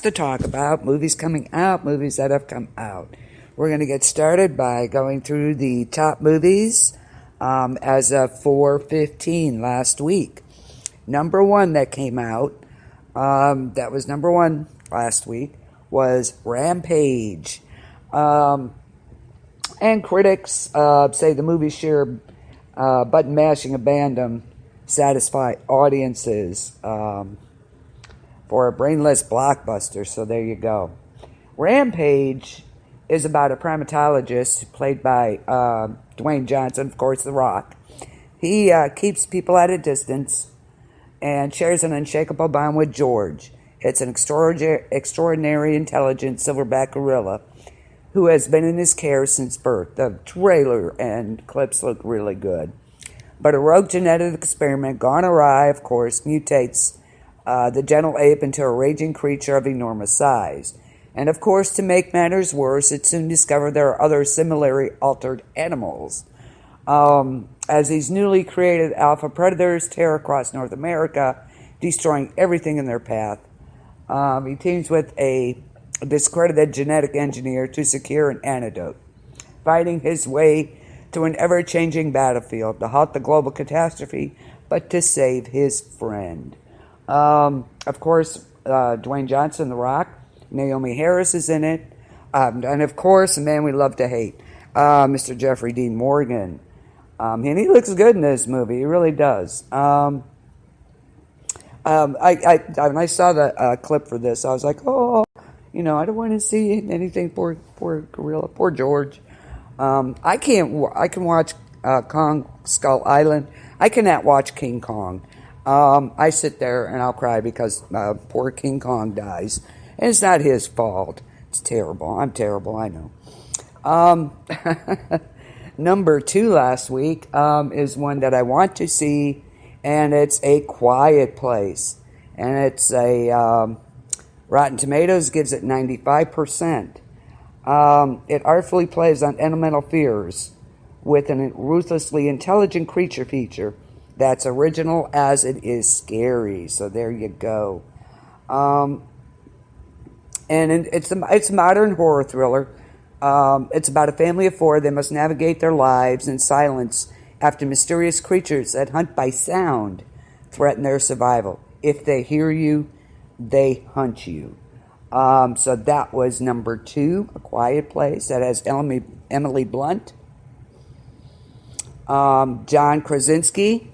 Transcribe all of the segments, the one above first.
to talk about. Movies coming out, movies that have come out. We're going to get started by going through the top movies as of 4/15 last week. Number one that came out, that was number one last week, was Rampage. And critics say the movie's sheer button-mashing abandon satisfy audiences for a brainless blockbuster, so there you go. Rampage is about a primatologist played by Dwayne Johnson, of course, The Rock. He keeps people at a distance and shares an unshakable bond with George. It's an extraordinary intelligent silverback gorilla who has been in his care since birth. The trailer and clips look really good. But a rogue genetic experiment gone awry, of course, mutates the gentle ape into a raging creature of enormous size. And of course, to make matters worse, it's soon discovered there are other similarly altered animals. As these newly created alpha predators tear across North America, destroying everything in their path. He teams with a discredited genetic engineer to secure an antidote, fighting his way to an ever-changing battlefield to halt the global catastrophe, but to save his friend. Of course, Dwayne Johnson, The Rock, Naomi Harris is in it, and of course, a man we love to hate, Mr. Jeffrey Dean Morgan. And he looks good in this movie, he really does. When I saw the clip for this, I was like, oh, I don't want to see anything poor gorilla, poor George. I can watch Kong Skull Island. I cannot watch King Kong. I sit there and I'll cry because poor King Kong dies. And it's not his fault. It's terrible. I'm terrible, I know. Number two last week is one that I want to see, and it's A Quiet Place. And it's a Rotten Tomatoes gives it 95%. It artfully plays on elemental fears with a ruthlessly intelligent creature feature that's original as it is scary. So there you go. And it's a modern horror thriller. It's about a family of four. They must navigate their lives in silence after mysterious creatures that hunt by sound threaten their survival. If they hear you, they hunt you. So that was number two, A Quiet Place. That has Emily Blunt, John Krasinski,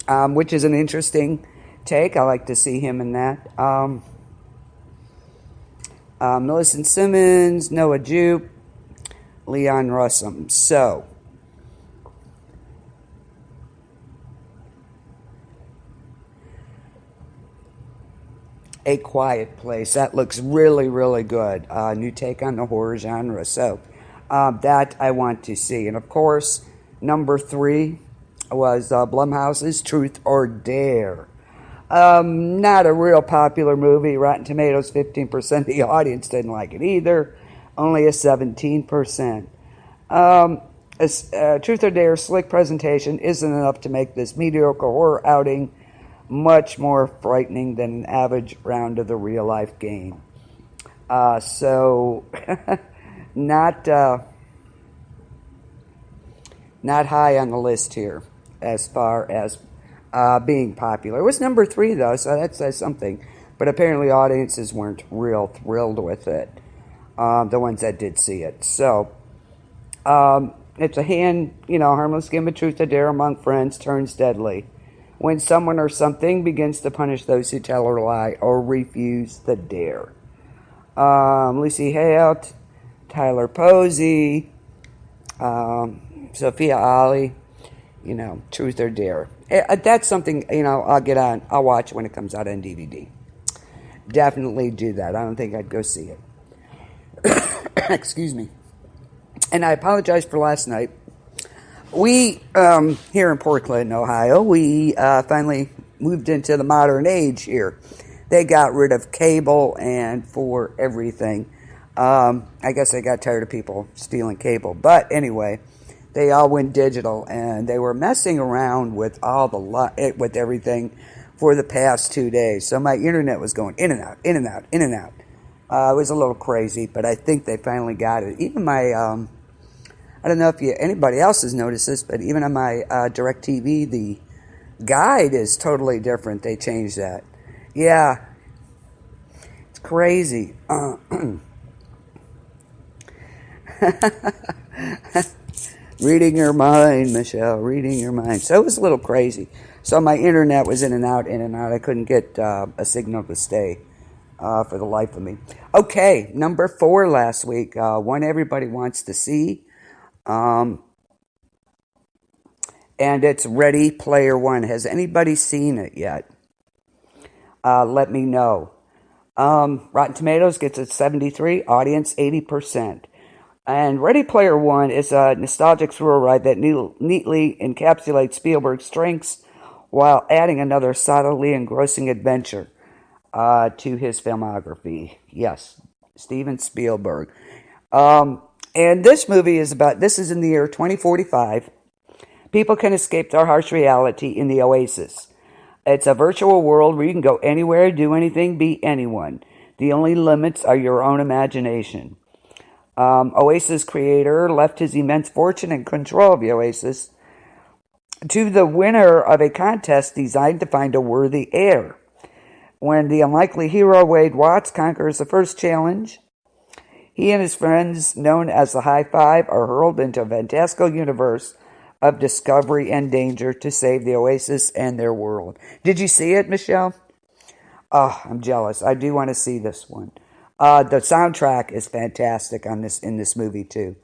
which is an interesting take. I like to see him in that. Millicent Simmons, Noah Jupe, Leon Russum. So, A Quiet Place. That looks really, really good. New take on the horror genre. So, that I want to see. And of course, number three was Blumhouse's Truth or Dare. Not a real popular movie. Rotten Tomatoes, 15% of the audience didn't like it either. Only a 17%. Truth or Dare's slick presentation isn't enough to make this mediocre horror outing much more frightening than an average round of the real-life game. So, not high on the list here as far as being popular. It was number three, though, so that says something. But apparently audiences weren't real thrilled with it, the ones that did see it. So, it's a harmless game of truth or dare among friends turns deadly when someone or something begins to punish those who tell or lie or refuse the dare. Lucy Hale, Tyler Posey, Sophia Ali, Truth or Dare. That's something, I'll get on. I'll watch it when it comes out on DVD. Definitely do that. I don't think I'd go see it. Excuse me. And I apologize for last night. We, here in Portland, Ohio, we finally moved into the modern age here. They got rid of cable and for everything. I guess they got tired of people stealing cable. But anyway, they all went digital, and they were messing around with with everything for the past 2 days. So my internet was going in and out, in and out, in and out. It was a little crazy, but I think they finally got it. Even my, I don't know if anybody else has noticed this, but even on my DirecTV, the guide is totally different. They changed that. Yeah, it's crazy. Reading your mind, Michelle, reading your mind. So it was a little crazy. So my internet was in and out, in and out. I couldn't get a signal to stay for the life of me. Okay, number 4 last week. One everybody wants to see. And it's Ready Player One. Has anybody seen it yet? Let me know. Rotten Tomatoes gets a 73, audience 80%. And Ready Player One is a nostalgic thrill ride that neatly encapsulates Spielberg's strengths while adding another solidly engrossing adventure to his filmography. Yes, Steven Spielberg. And this movie is this is in the year 2045. People can escape their harsh reality in the Oasis. It's a virtual world where you can go anywhere, do anything, be anyone. The only limits are your own imagination. Oasis creator left his immense fortune and control of the Oasis to the winner of a contest designed to find a worthy heir. When the unlikely hero Wade Watts conquers the first challenge, he and his friends, known as the High Five, are hurled into a fantastical universe of discovery and danger to save the Oasis and their world. Did you see it, Michelle? Oh, I'm jealous. I do want to see this one. The soundtrack is fantastic in this movie too.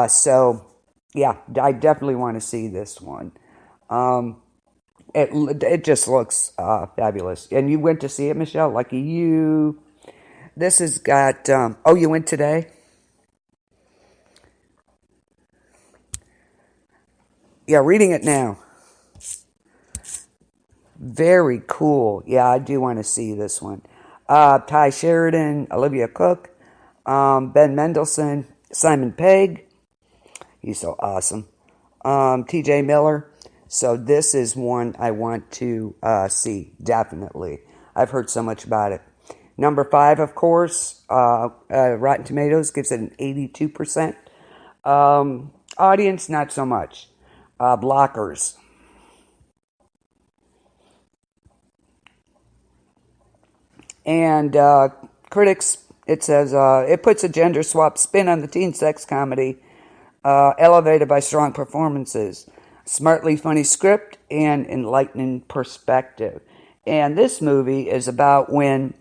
So yeah, I definitely want to see this one. It just looks fabulous. And you went to see it, Michelle? Lucky you. This has got. Oh, you went today? Yeah, reading it now. Very cool. Yeah, I do want to see this one. Ty Sheridan, Olivia Cook, Ben Mendelsohn, Simon Pegg. He's so awesome. TJ Miller. So this is one I want to see, definitely. I've heard so much about it. Number 5, of course, Rotten Tomatoes gives it an 82%. Audience, not so much. Blockers. And critics, it says, it puts a gender swap spin on the teen sex comedy, elevated by strong performances, smartly funny script, and enlightening perspective. And this movie is about when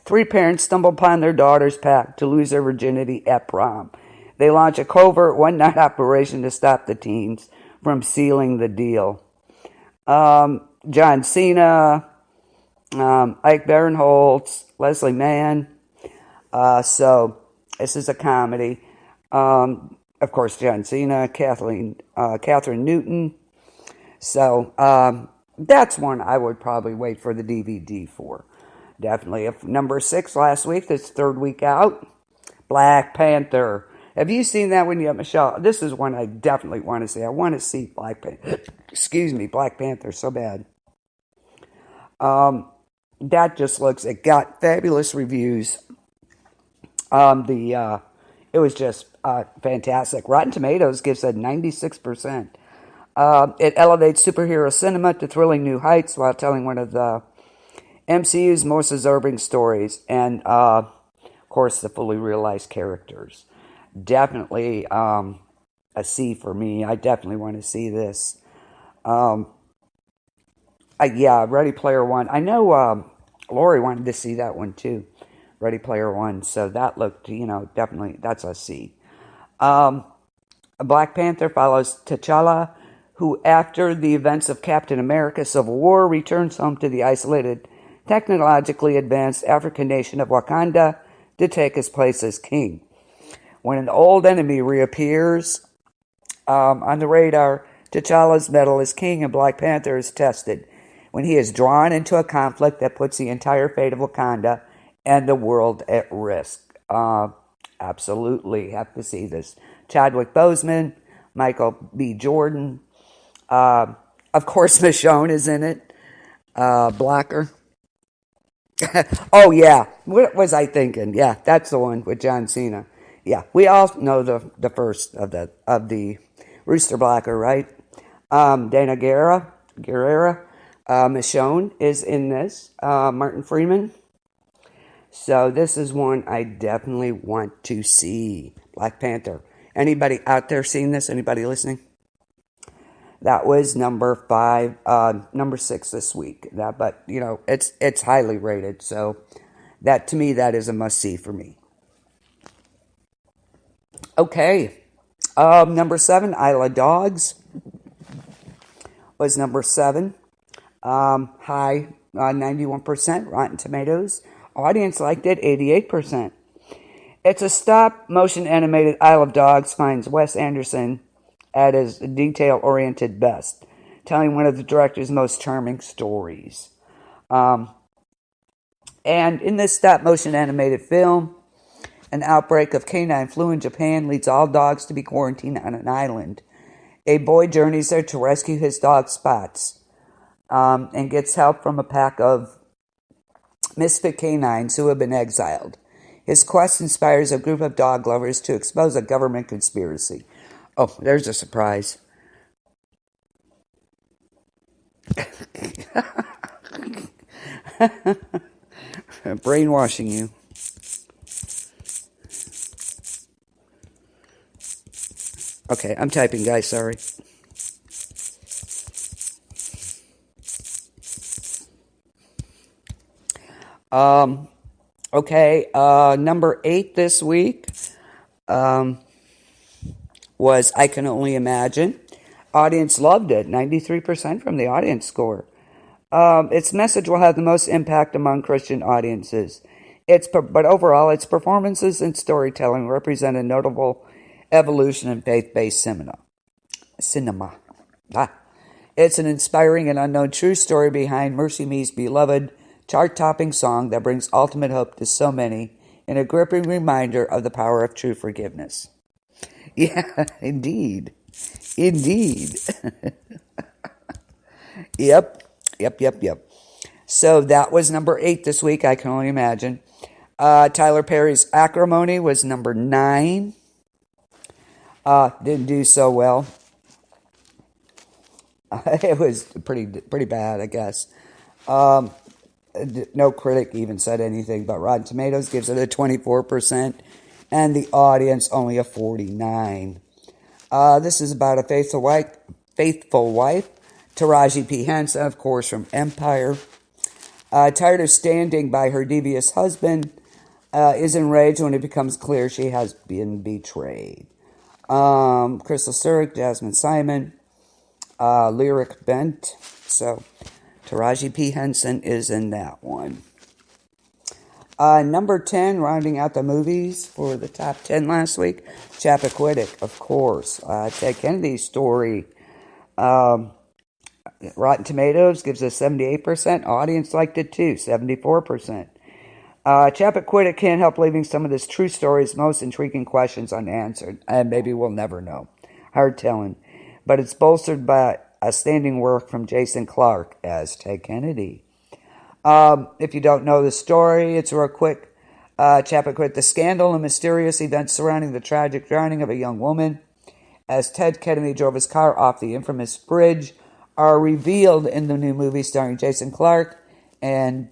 3 parents stumble upon their daughter's pact to lose their virginity at prom. They launch a covert one-night operation to stop the teens from sealing the deal. John Cena, Ike Barinholtz, Leslie Mann. So this is a comedy. Of course, John Cena, Catherine Newton. So that's one I would probably wait for the DVD for. Definitely. Number 6 last week, this 3rd week out, Black Panther. Have you seen that one yet, Michelle? This is one I definitely want to see. I want to see Black Panther. Excuse me, Black Panther so bad. That just looks, it got fabulous reviews. It was just fantastic. Rotten Tomatoes gives it 96%. It elevates superhero cinema to thrilling new heights while telling one of the MCU's most absorbing stories, and of course the fully realized characters. Definitely a C for me. I definitely want to see this. Ready Player One. I know Lori wanted to see that one too. Ready Player One. So that looked, definitely, that's a C. Black Panther follows T'Challa, who, after the events of Captain America Civil War, returns home to the isolated, technologically advanced African nation of Wakanda to take his place as king. When an old enemy reappears on the radar, T'Challa's mettle as king and Black Panther is tested when he is drawn into a conflict that puts the entire fate of Wakanda and the world at risk. Absolutely have to see this. Chadwick Boseman, Michael B. Jordan, of course Michonne is in it, Blocker. Oh yeah, what was I thinking? Yeah, that's the one with John Cena. Yeah, we all know the first of the Rooster Blacker, right? Dana Guerrera, Michonne is in this. Martin Freeman. So this is one I definitely want to see. Black Panther. Anybody out there seeing this? Anybody listening? That was number 6 this week. But it's highly rated. So that to me, that is a must see for me. Okay, number 7, Isle of Dogs was number 7. High 91% Rotten Tomatoes. Audience liked it 88%. It's a stop motion animated Isle of Dogs finds Wes Anderson at his detail-oriented best, telling one of the director's most charming stories. And in this stop-motion animated film, an outbreak of canine flu in Japan leads all dogs to be quarantined on an island. A boy journeys there to rescue his dog Spots, and gets help from a pack of misfit canines who have been exiled. His quest inspires a group of dog lovers to expose a government conspiracy. Oh, there's a surprise. Brainwashing you. Okay, I'm typing, guys, sorry. Okay, number 8 this week was I Can Only Imagine. Audience loved it, 93% from the audience score. Its message will have the most impact among Christian audiences. But overall, its performances and storytelling represent a notable evolution in faith-based cinema. It's an inspiring and unknown true story behind Mercy Me's beloved chart-topping song that brings ultimate hope to so many, and a gripping reminder of the power of true forgiveness. Yeah, indeed. Yep. So that was number 8 this week, I Can Only Imagine. Tyler Perry's Acrimony was number 9. Didn't do so well. It was pretty bad, I guess. No critic even said anything, but Rotten Tomatoes gives it a 24%, and the audience only a 49%. This is about a faithful wife, Taraji P. Henson, of course, from Empire. Tired of standing by her devious husband, is enraged when it becomes clear she has been betrayed. Crystal Sturrock, Jasmine Simon, Lyric Bent. So Taraji P. Henson is in that one. Number 10, rounding out the movies for the top 10 last week, Chappaquiddick, of course. Ted Kennedy's story. Rotten Tomatoes gives us 78%. Audience liked it too, 74%. Chappaquiddick can't help leaving some of this true story's most intriguing questions unanswered, and maybe we'll never know. Hard telling. But it's bolstered by outstanding work from Jason Clarke as Ted Kennedy. If you don't know the story, it's real quick. Chappaquiddick, the scandal and mysterious events surrounding the tragic drowning of a young woman as Ted Kennedy drove his car off the infamous bridge are revealed in the new movie starring Jason Clarke and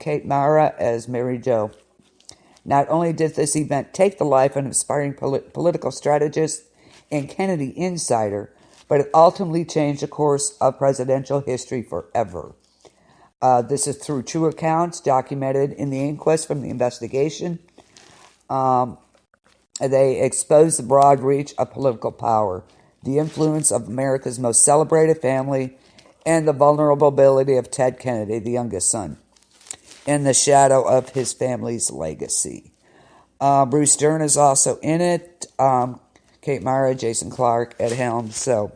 Kate Mara as Mary Jo. Not only did this event take the life of an inspiring political strategist and Kennedy insider, but it ultimately changed the course of presidential history forever. This is through true accounts documented in the inquest from the investigation. They expose the broad reach of political power, the influence of America's most celebrated family, and the vulnerability of Ted Kennedy, the youngest son, in the shadow of his family's legacy. Bruce Dern is also in it. Kate Mara, Jason Clarke, Ed Helms. So,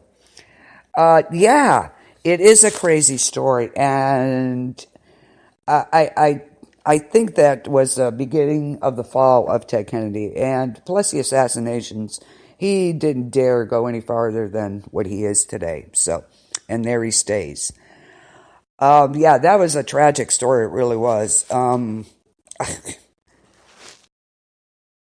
yeah, it is a crazy story, and I think that was the beginning of the fall of Ted Kennedy, and plus the assassinations, he didn't dare go any farther than what he is today. So, and there he stays. Yeah, that was a tragic story. It really was.